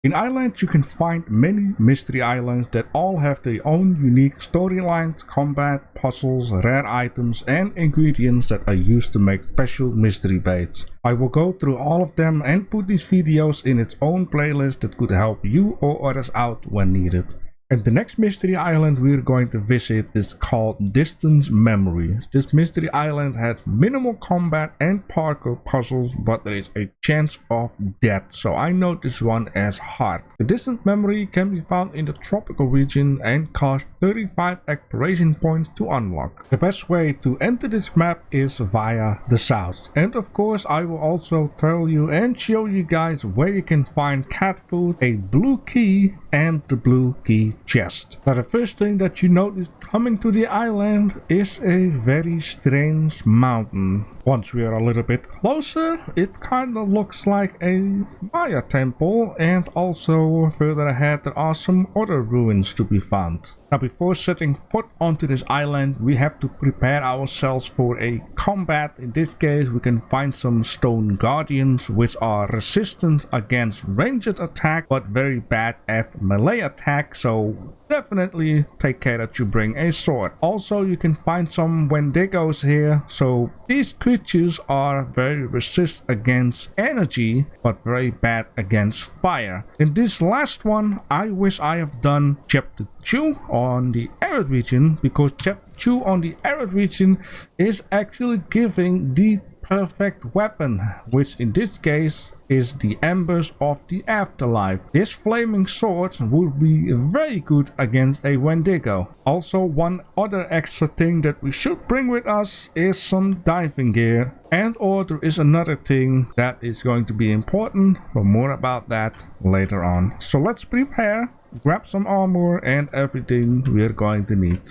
In Ylands you can find many mystery islands that all have their own unique storylines, combat, puzzles, rare items and ingredients that are used to make special mystery baits. I will go through all of them and put these videos in its own playlist that could help you or others out when needed. And the next mystery island we're going to visit is called Distant Memory. This mystery island has minimal combat and parkour puzzles, but there is a chance of death, so I know this one as hard. The Distant Memory can be found in the tropical region and costs 35 exploration points to unlock. The best way to enter this map is via the south. And of course I will also tell you and show you guys where you can find cat food, a blue key and the blue key chest. Now the first thing that you notice coming to the island is a very strange mountain. Once we are a little bit closer, it kind of looks like a Maya temple, and also further ahead there are some other ruins to be found. Now before setting foot onto this island, we have to prepare ourselves for a combat. In this case we can find some stone guardians which are resistant against ranged attack but very bad at melee attack, so definitely take care that you bring a sword. Also you can find some wendigos here, so these creatures are very resist against energy but very bad against fire. In this last one I wish I have done chapter 2 on the arid region, because chapter 2 on the arid region is actually giving the perfect weapon, which in this case is the embers of the afterlife. This flaming sword would be very good against a wendigo. Also, one other extra thing that we should bring with us is some diving gear, and or there is another thing that is going to be important, but more about that later on. So let's prepare, grab some armor and everything we are going to need.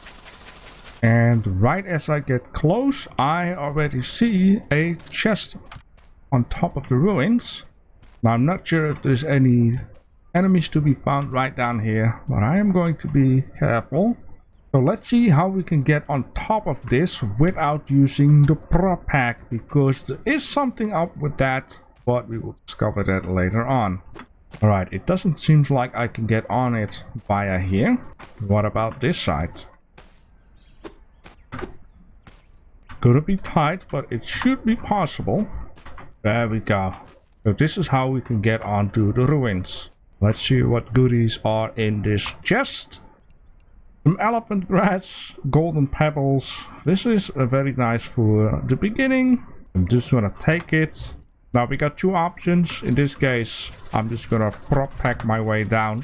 And right as I get close, I already see a chest on top of the ruins. Now I'm not sure if there's any enemies to be found right down here, but I am going to be careful. So let's see how we can get on top of this without using the prop pack, because there is something up with that, but we will discover that later on. Alright, it doesn't seem like I can get on it via here. What about this side? Could be tight, but it should be possible. There we go. So this is how we can get onto the ruins. Let's see what goodies are in this chest. Some elephant grass, golden pebbles. This is very nice for the beginning. I'm just gonna take it. Now we got two options. In this case, I'm just gonna prop pack my way down.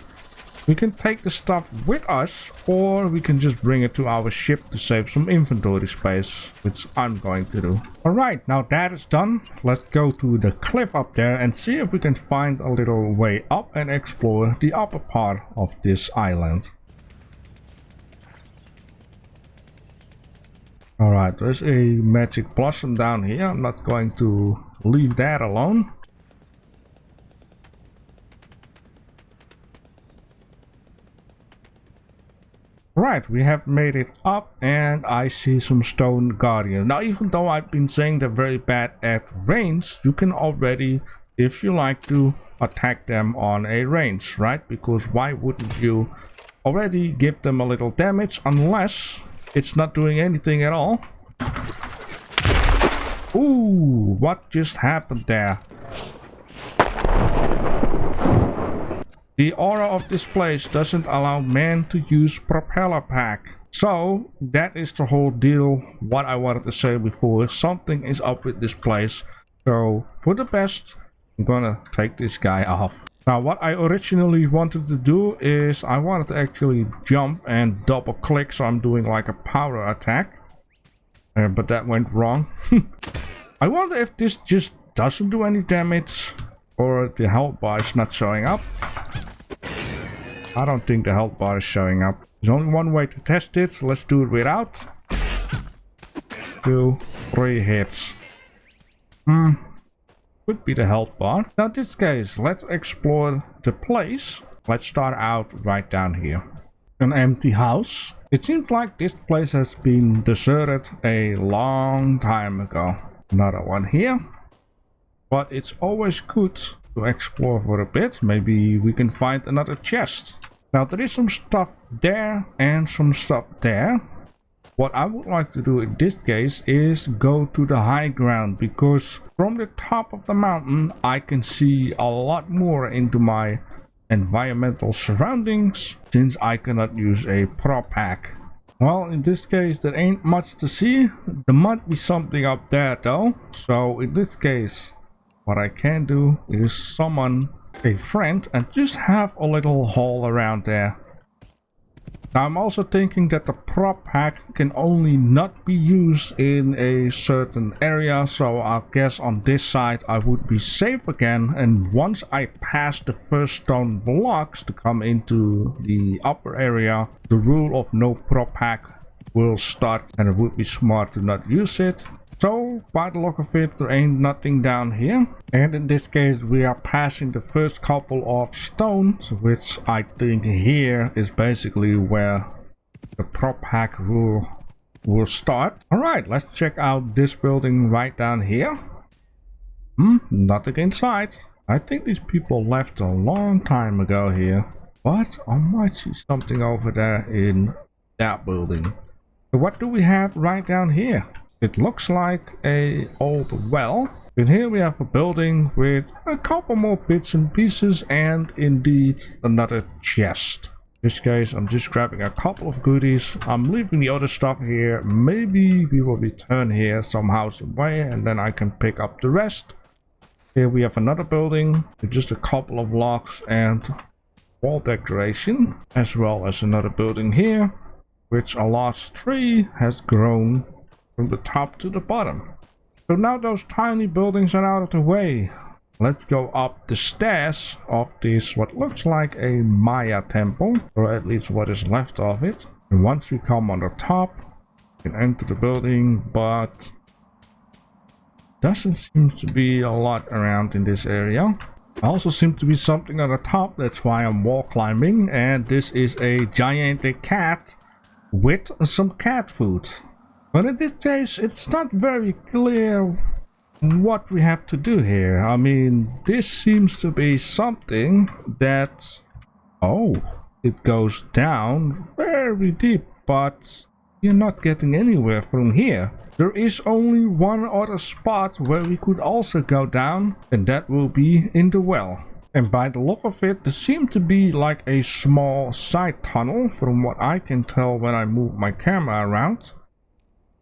We can take the stuff with us, or we can just bring it to our ship to save some inventory space, which I'm going to do. Alright, now that is done, let's go to the cliff up there and see if we can find a little way up and explore the upper part of this island. Alright, there's a magic blossom down here. I'm not going to leave that alone. Right, we have made it up and I see some stone guardians. Now even though I've been saying they're very bad at range, you can already, if you like to, attack them on a range, right? Because why wouldn't you already give them a little damage unless it's not doing anything at all? Ooh, what just happened there? The aura of this place doesn't allow man to use propeller pack. So that is the whole deal. What I wanted to say before, something is up with this place. So for the best, I'm gonna take this guy off. Now what I originally wanted to do is I wanted to actually jump and double click, so I'm doing like a power attack. But that went wrong. I wonder if this just doesn't do any damage, or the health bar is not showing up. I don't think the health bar is showing up. There's only one way to test it, so let's do it without. 2, 3 hits. Could be the health bar. Now in this case, let's explore the place. Let's start out right down here. An empty house. It seems like this place has been deserted a long time ago. Another one here. But it's always good to explore for a bit. Maybe we can find another chest. Now there is some stuff there and some stuff there. What I would like to do in this case is go to the high ground, because from the top of the mountain I can see a lot more into my environmental surroundings, since I cannot use a prop pack. Well, in this case there ain't much to see. There might be something up there though, so in this case what I can do is summon a friend and just have a little haul around there. Now I'm also thinking that the prop pack can only not be used in a certain area, so I guess on this side I would be safe again, and once I pass the first stone blocks to come into the upper area, the rule of no prop pack will start, and it would be smart to not use it. So by the look of it, there ain't nothing down here, and in this case we are passing the first couple of stones, which I think here is basically where the prop pack rule will start. Alright, let's check out this building right down here. Nothing inside. I think these people left a long time ago here, but I might see something over there in that building. So what do we have right down here? It looks like a old well. In here we have a building with a couple more bits and pieces, and indeed another chest. In this case I'm just grabbing a couple of goodies. I'm leaving the other stuff here. Maybe we will return here somehow, some way, and then I can pick up the rest. Here we have another building with just a couple of blocks and wall decoration, as well as another building here, which a large tree has grown from the top to the bottom. So now those tiny buildings are out of the way. Let's go up the stairs of this what looks like a Maya temple, or at least what is left of it. And once we come on the top, we can enter the building, but doesn't seem to be a lot around in this area. Also seems to be something on the top, that's why I'm wall climbing, and this is a gigantic cat with some cat food. But in this case, it's not very clear what we have to do here. I mean, this seems to be something that... Oh, it goes down very deep, but you're not getting anywhere from here. There is only one other spot where we could also go down, and that will be in the well. And by the look of it, there seemed to be like a small side tunnel, from what I can tell when I move my camera around.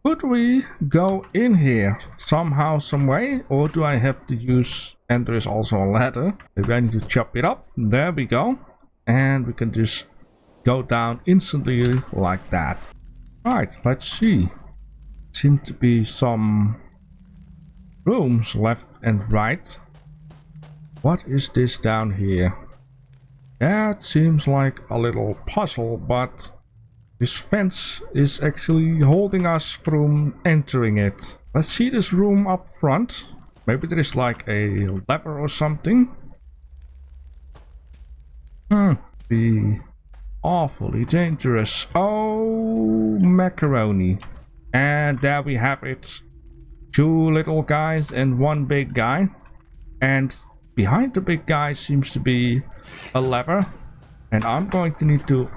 Could we go in here somehow, some way, or do I have to use... And there is also a ladder. Maybe I need to chop it up. There we go. And we can just go down instantly like that. Right, let's see. Seem to be some rooms left and right. What is this down here? That seems like a little puzzle, but this fence is actually holding us from entering it. Let's see this room up front. Maybe there is like a lever or something. Be awfully dangerous. Oh, macaroni. And there we have it. 2 little guys and 1 big guy. And behind the big guy seems to be a lever. And I'm going to need to...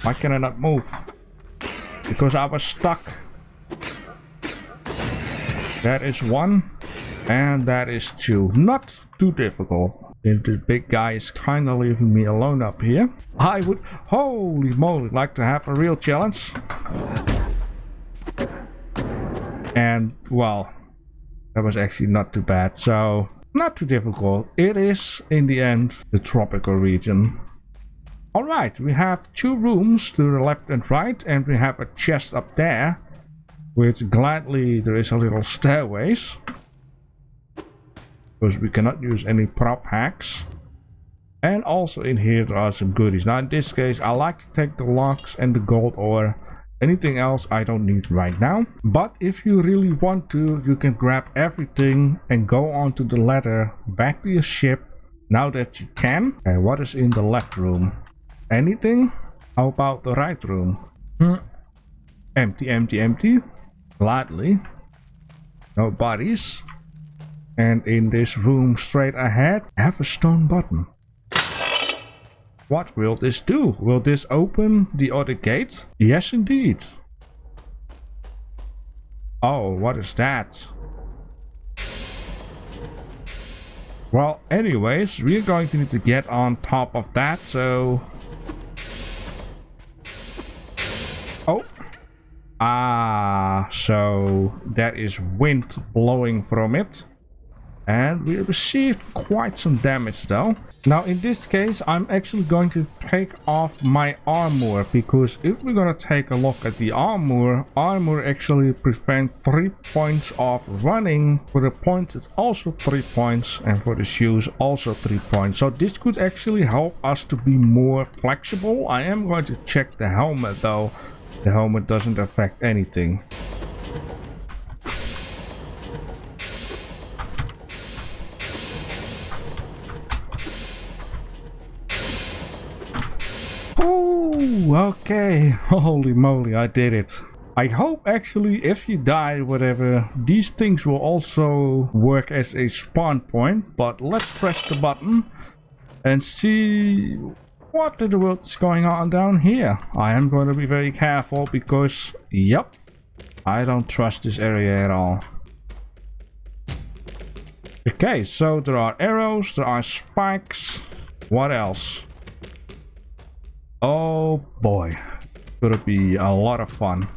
Why can I not move? Because I was stuck. That is 1. And that is 2. Not too difficult. And the big guy is kind of leaving me alone up here. I would, holy moly, like to have a real challenge. And, well, that was actually not too bad. So, not too difficult. It is, in the end, the tropical region. Alright, we have 2 rooms to the left and right, and we have a chest up there, which gladly there is a little stairways, because we cannot use any prop hacks. And also in here there are some goodies. Now in this case I like to take the logs and the gold ore. Anything else I don't need right now. But if you really want to, you can grab everything and go onto the ladder back to your ship now that you can. Okay, what is in the left room? Anything? How about the right room? Empty, empty, empty. Gladly. No bodies. And in this room straight ahead, have a stone button. What will this do? Will this open the other gate? Yes, indeed. Oh, what is that? Well, anyways, we're going to need to get on top of that, so... Oh. So that is wind blowing from it. And we received quite some damage though. Now in this case, I'm actually going to take off my armor, because if we're gonna take a look at the armor actually prevents 3 points of running. For the points it's also 3 points, and for the shoes also 3 points. So this could actually help us to be more flexible. I am going to check the helmet though. The helmet doesn't affect anything. Okay, holy moly, I did it. I hope actually if you die, whatever, these things will also work as a spawn point. But let's press the button and see what in the world is going on down here. I am going to be very careful because, yep, I don't trust this area at all. Okay, so there are arrows, there are spikes. What else? Oh boy, gonna be a lot of fun.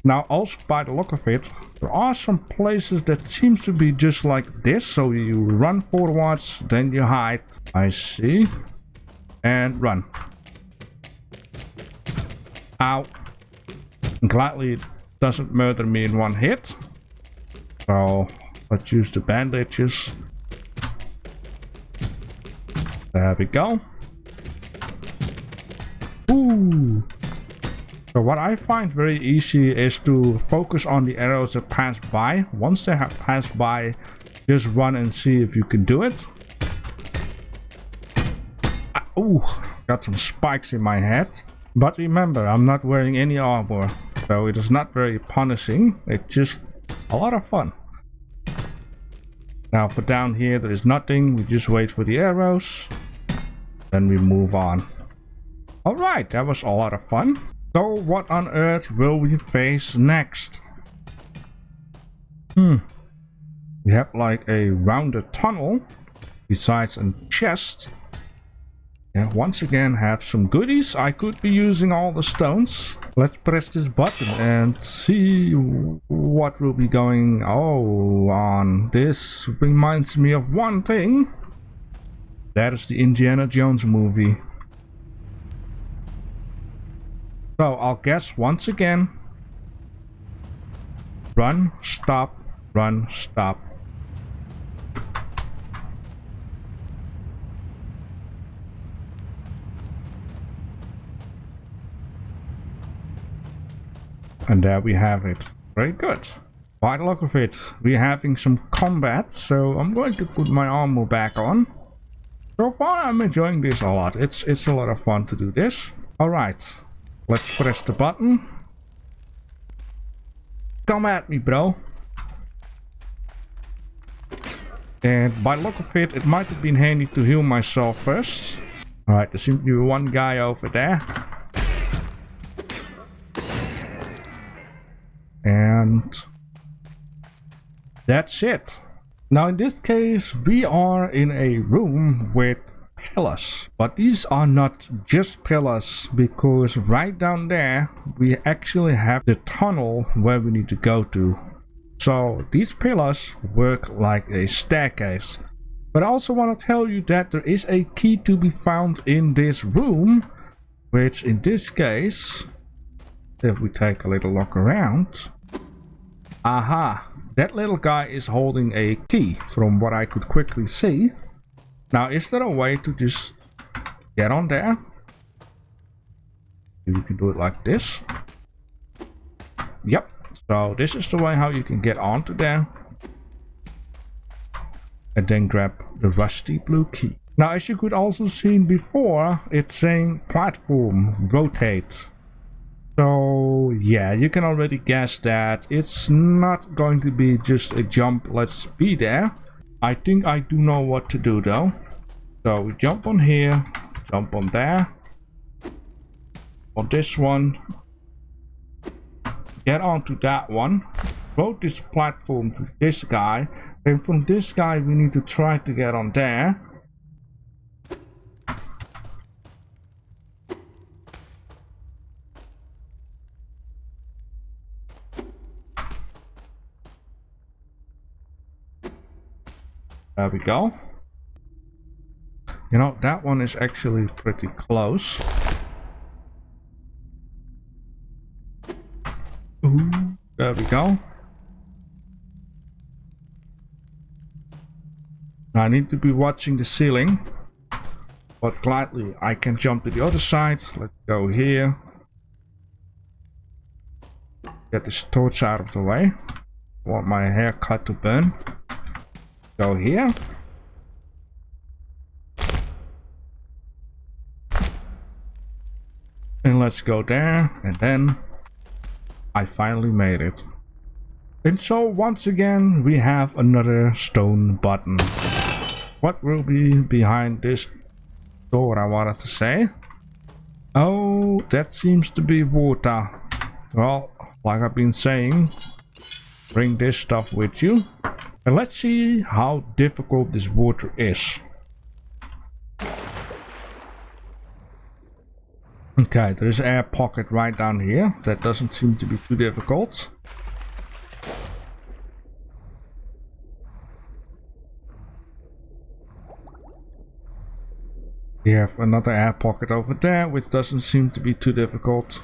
Now also by the look of it, there are some places that seems to be just like this. So you run forwards, then you hide. I see. And run. Ow. Gladly it doesn't murder me in one hit. So let's use the bandages. There we go. Ooh. So what I find very easy is to focus on the arrows that pass by. Once they have passed by, just run and see if you can do it. Ooh, got some spikes in my head. But remember, I'm not wearing any armor, so it is not very punishing. It's just a lot of fun. Now for down here, there is nothing. We just wait for the arrows. Then we move on. Alright, that was a lot of fun. So what on earth will we face next? We have like a rounded tunnel. Besides a chest. Yeah, once again have some goodies. I could be using all the stones. Let's press this button and see what will be going on. This reminds me of one thing. That is the Indiana Jones movie. So I'll guess once again. Run, stop, run, stop. And there we have it. Very good. By the look of it, we're having some combat, so I'm going to put my armor back on. So far I'm enjoying this a lot. It's a lot of fun to do this. Alright. Let's press the button. Come at me, bro. And by the look of it, it might have been handy to heal myself first. Alright, there seems to be one guy over there. And that's it. Now in this case, we are in a room with pillars, but these are not just pillars, because right down there we actually have the tunnel where we need to go to. So these pillars work like a staircase. But I also want to tell you that there is a key to be found in this room, which in this case, if we take a little look around, aha, that little guy is holding a key from what I could quickly see. Now, is there a way to just get on there? You can do it like this. Yep. So this is the way how you can get onto there. And then grab the rusty blue key. Now, as you could also see before, it's saying platform rotate. So yeah, you can already guess that it's not going to be just a jump, let's be there. I think I do know what to do though. So we jump on here, jump on there, on this one, get onto that one, throw this platform to this guy, and from this guy we need to try to get on there. There we go. You know, that one is actually pretty close. Ooh, there we go. I need to be watching the ceiling, but gladly I can jump to the other side. Let's go here. Get this torch out of the way. I want my haircut to burn. Go here. And let's go there, and then I finally made it. And so once again we have another stone button. What will be behind this door, I wanted to say? Oh, that seems to be water. Well, like I've been saying, bring this stuff with you. And let's see how difficult this water is. Okay, there is an air pocket right down here. That doesn't seem to be too difficult. We have another air pocket over there, which doesn't seem to be too difficult.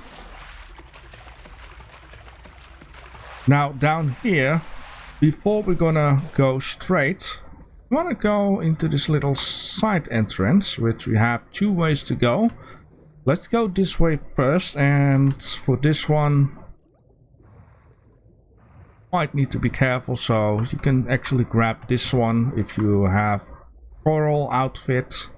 Now down here, before we're gonna go straight, we wanna go into this little side entrance, which we have two ways to go. Let's go this way first, and for this one might need to be careful, so you can actually grab this one if you have coral outfit.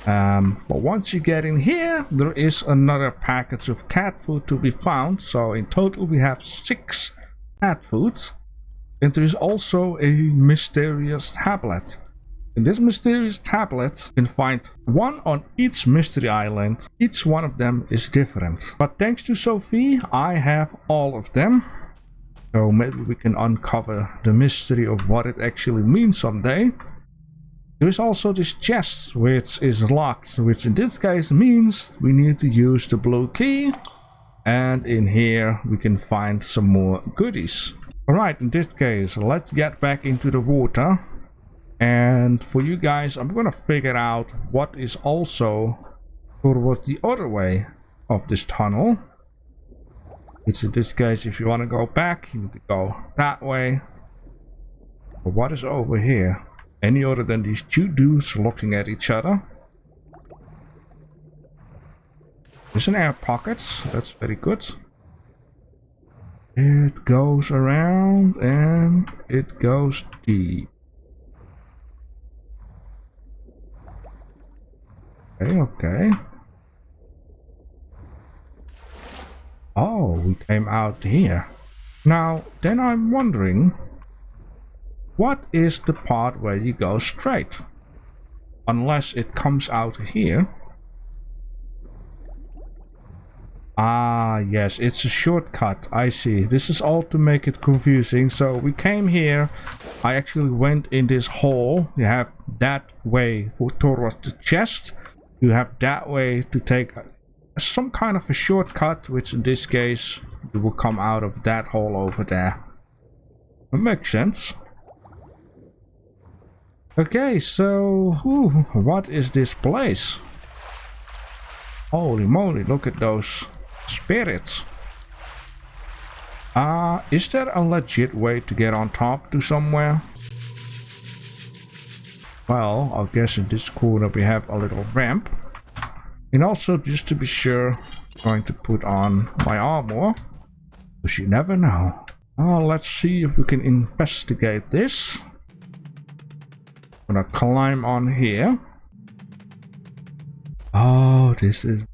But once you get in here, there is another package of cat food to be found, so in total we have 6 cat foods. And there is also a mysterious tablet. In this mysterious tablet, you can find one on each mystery island. Each one of them is different. But thanks to Sophie, I have all of them. So maybe we can uncover the mystery of what it actually means someday. There is also this chest, which is locked, which in this case means we need to use the blue key. And in here we can find some more goodies. Alright, in this case, let's get back into the water. And for you guys, I'm gonna figure out what is also towards the other way of this tunnel. Which in this case, if you want to go back, you need to go that way. But what is over here? Any other than these two dudes looking at each other. There's an air pocket, that's very good. It goes around and it goes deep. Okay. Oh, we came out here. Now, then I'm wondering, what is the part where you go straight? Unless it comes out here. Ah, yes, it's a shortcut. I see. This is all to make it confusing. So we came here. I actually went in this hole. You have that way for towards the chest. You have that way to take some kind of a shortcut, which in this case you will come out of that hole over there. That makes sense. Okay, so what is this place? Holy moly, look at those spirits. Is there a legit way to get on top to somewhere? Well, I guess in this corner we have a little ramp. And also, just to be sure, I'm going to put on my armor. Because you never know. Let's see if we can investigate this. I'm gonna climb on here. Oh, this is...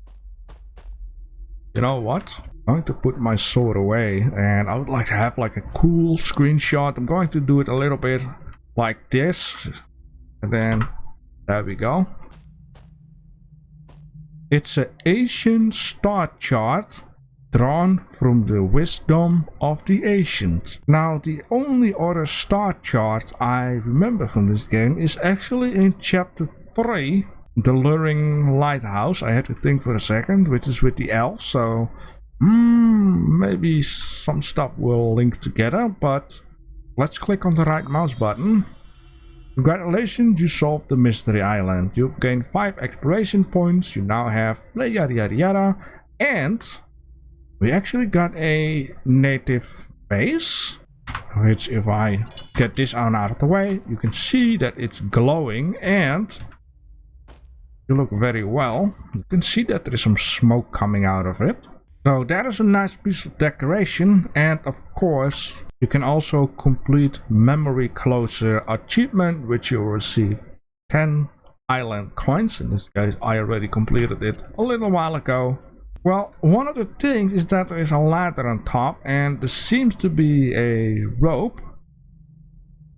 You know what? I'm going to put my sword away, and I would like to have like a cool screenshot. I'm going to do it a little bit like this, and then there we go. It's an Asian star chart drawn from the wisdom of the ancients. Now, the only other star chart I remember from this game is actually in chapter 3, the Luring Lighthouse. I had to think for a second, which is with the elves, so maybe some stuff will link together, but let's click on the right mouse button. Congratulations, you solved the mystery island. You've gained 5 exploration points. You now have yada yada yada, and we actually got a native base, which if I get this out of the way, you can see that it's glowing, and you look very well. You can see that there is some smoke coming out of it. So that is a nice piece of decoration, and of course you can also complete Memory Closer achievement, which you will receive 10 island coins. In this case I already completed it a little while ago. Well, one of the things is that there is a ladder on top, and there seems to be a rope.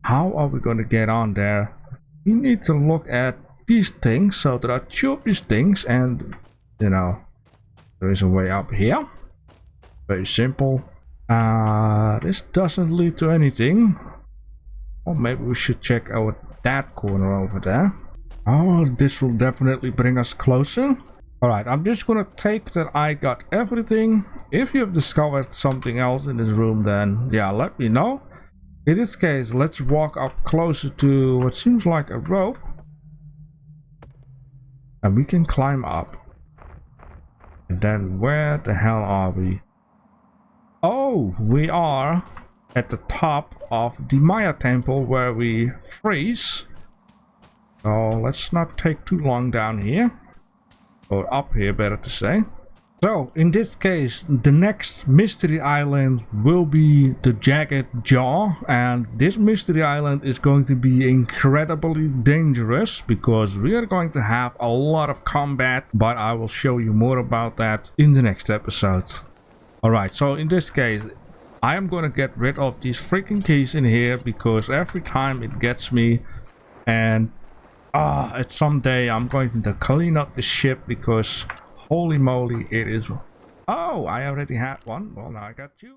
How are we going to get on there? We need to look at these things. So there are 2 of these things, and you know, there is a way up here. Very simple. This doesn't lead to anything. Or maybe we should check out that corner over there. Oh, this will definitely bring us closer. Alright, I'm just gonna take that I got everything. If you've discovered something else in this room, then yeah, let me know. In this case, let's walk up closer to what seems like a rope. And we can climb up. And then where the hell are we? Oh, we are at the top of the Maya temple where we freeze. So let's not take too long down here. Or up here, better to say. So in this case, the next mystery island will be the Jagged Jaw, and this mystery island is going to be incredibly dangerous because we are going to have a lot of combat, but I will show you more about that in the next episode. Alright, so in this case I am going to get rid of these freaking keys in here because every time it gets me, and at someday I'm going to clean up the ship because holy moly, it is... Oh, I already had one. Well, now I got 2.